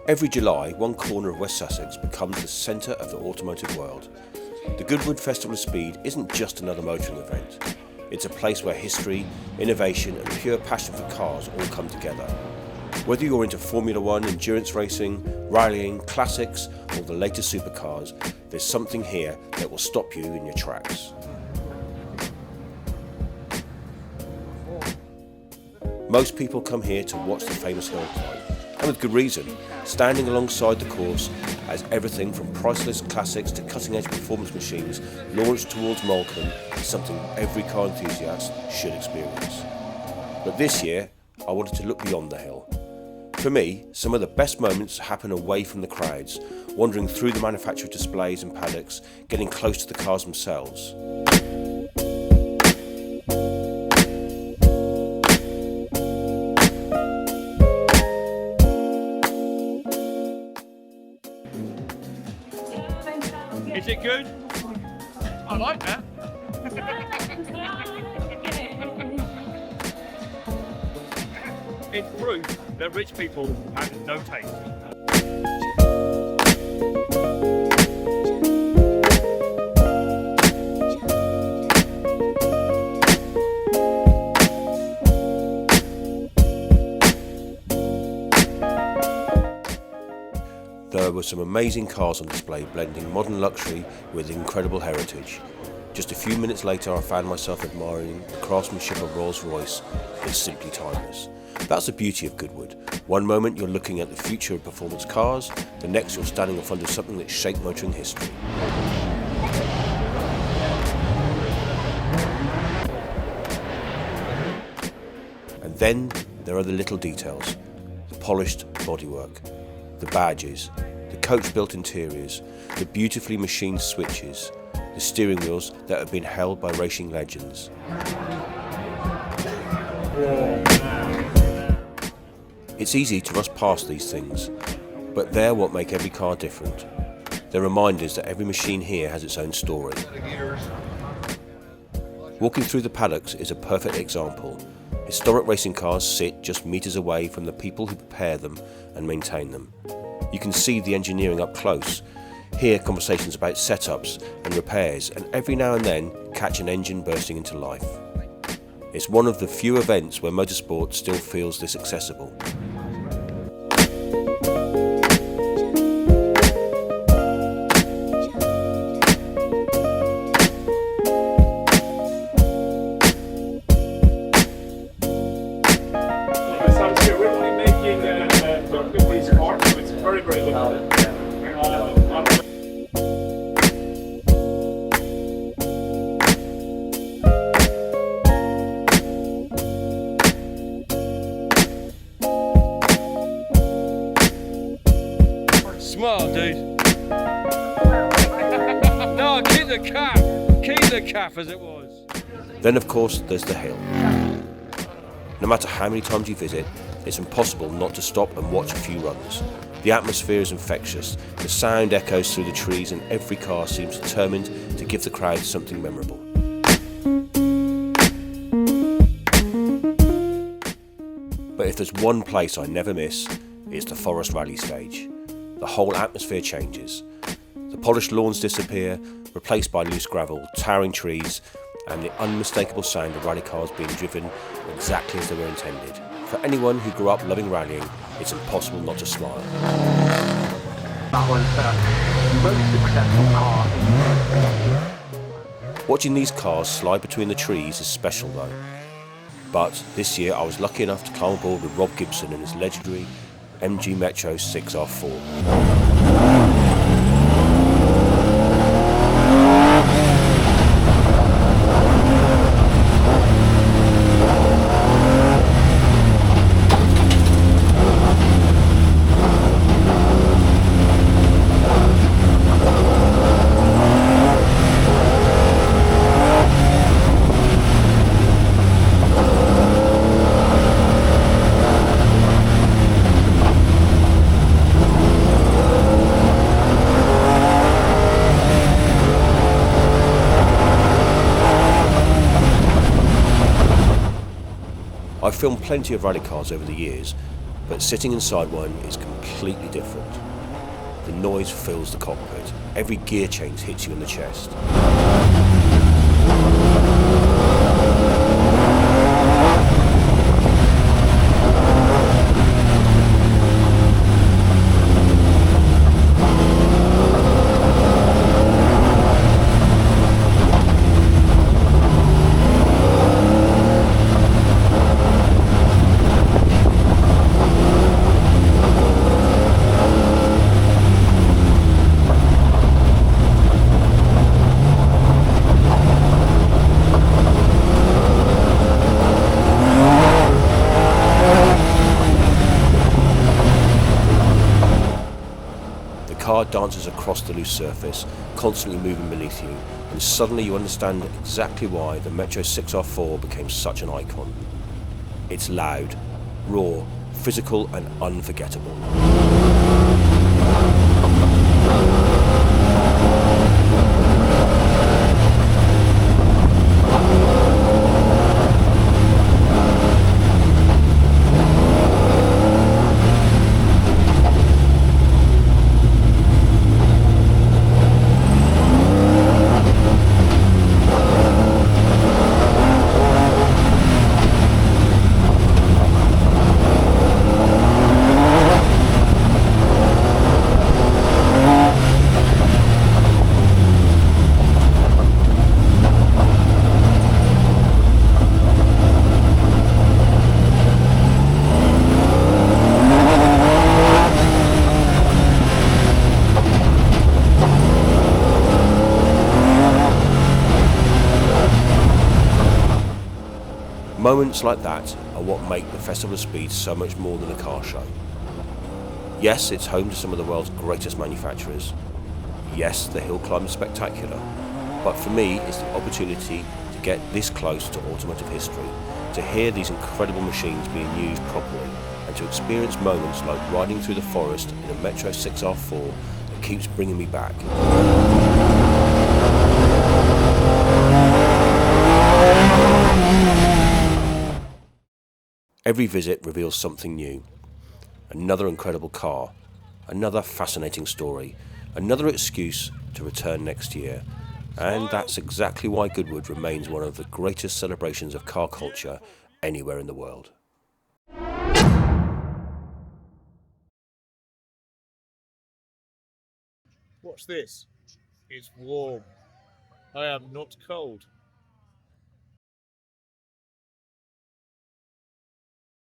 Every July, one corner of West Sussex becomes the centre of the automotive world. The Goodwood Festival of Speed isn't just another motoring event. It's a place where history, innovation and pure passion for cars all come together. Whether you're into Formula One, endurance racing, rallying, classics or the latest supercars, there's something here that will stop you in your tracks. Most people come here to watch the famous hill climb, and with good reason. Standing alongside the course as everything from priceless classics to cutting-edge performance machines launched towards Molecombe is something every car enthusiast should experience. But this year, I wanted to look beyond the hill. For me, some of the best moments happen away from the crowds, wandering through the manufacturer displays and paddocks, getting close to the cars themselves. Is it good? I like that. It's proof that rich people have no taste. There were some amazing cars on display, blending modern luxury with incredible heritage. Just a few minutes later, I found myself admiring the craftsmanship of Rolls-Royce. It's simply timeless. That's the beauty of Goodwood. One moment you're looking at the future of performance cars, the next you're standing in front of something that shaped motoring history. And then there are the little details, the polished bodywork, the badges, the coach-built interiors, the beautifully machined switches, the steering wheels that have been held by racing legends. It's easy to rush past these things, but they're what make every car different. They're reminders that every machine here has its own story. Walking through the paddocks is a perfect example. Historic racing cars sit just metres away from the people who prepare them and maintain them. You can see the engineering up close, hear conversations about setups and repairs, and every now and then catch an engine bursting into life. It's one of the few events where motorsport still feels this accessible. Smile, dude. No, keep the cap. Keep the cap as it was. Then of course there's the hill. No matter how many times you visit, it's impossible not to stop and watch a few runs. The atmosphere is infectious, the sound echoes through the trees and every car seems determined to give the crowd something memorable. But if there's one place I never miss, it's the Forest Rally stage. The whole atmosphere changes. The polished lawns disappear, replaced by loose gravel, towering trees, and the unmistakable sound of rally cars being driven exactly as they were intended. For anyone who grew up loving rallying, it's impossible not to smile. That was the most successful car. Watching these cars slide between the trees is special though. But this year I was lucky enough to climb aboard with Rob Gibson in his legendary MG Metro 6R4. I've filmed plenty of rally cars over the years, But sitting inside one is completely different. The noise fills the cockpit. Every gear change hits you in the chest. The car dances across the loose surface, constantly moving beneath you, and suddenly you understand exactly why the Metro 6R4 became such an icon. It's loud, raw, physical and unforgettable. Moments like that are what make the Festival of Speed so much more than a car show. Yes, it's home to some of the world's greatest manufacturers. Yes, the hill climb is spectacular. But for me, it's the opportunity to get this close to automotive history, to hear these incredible machines being used properly, and to experience moments like riding through the forest in a Metro 6R4 that keeps bringing me back. Every visit reveals something new. Another incredible car, another fascinating story, another excuse to return next year. And that's exactly why Goodwood remains one of the greatest celebrations of car culture anywhere in the world. What's this? It's warm. I am not cold.